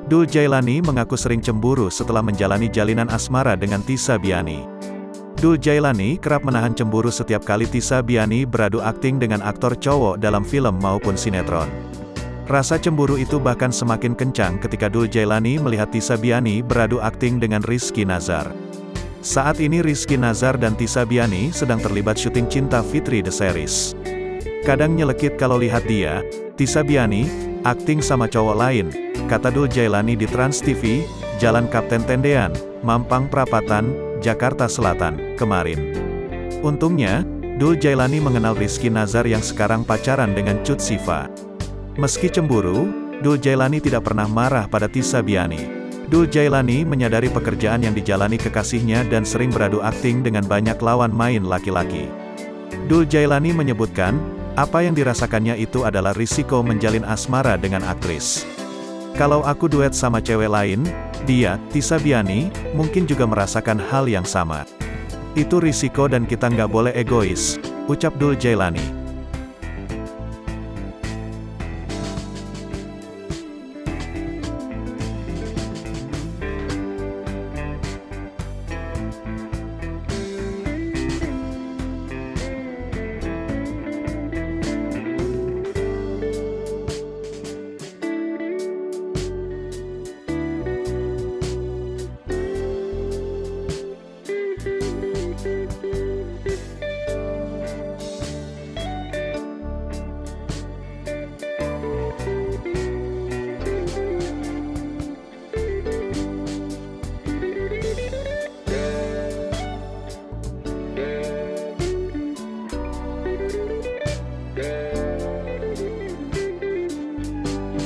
Dul Jailani mengaku sering cemburu setelah menjalani jalinan asmara dengan Tisa Biani. Dul Jailani kerap menahan cemburu setiap kali Tisa Biani beradu akting dengan aktor cowok dalam film maupun sinetron. Rasa cemburu itu bahkan semakin kencang ketika Dul Jailani melihat Tisa Biani beradu akting dengan Rizky Nazar. Saat ini Rizky Nazar dan Tisa Biani sedang terlibat syuting Cinta Fitri The Series. Kadang nyelekit kalau lihat dia, Tisa Biani, akting sama cowok lain, kata Dul Jailani di Trans TV, Jalan Kapten Tendean, Mampang Perapatan, Jakarta Selatan, kemarin. Untungnya, Dul Jailani mengenal Rizky Nazar yang sekarang pacaran dengan Cut Siva. Meski cemburu, Dul Jailani tidak pernah marah pada Tisa Biani. Dul Jailani menyadari pekerjaan yang dijalani kekasihnya dan sering beradu akting dengan banyak lawan main laki-laki. Dul Jailani menyebutkan, apa yang dirasakannya itu adalah risiko menjalin asmara dengan aktris. Kalau aku duet sama cewek lain, dia, Tisa Biani, mungkin juga merasakan hal yang sama. Itu risiko dan kita nggak boleh egois, ucap Dul Jailani.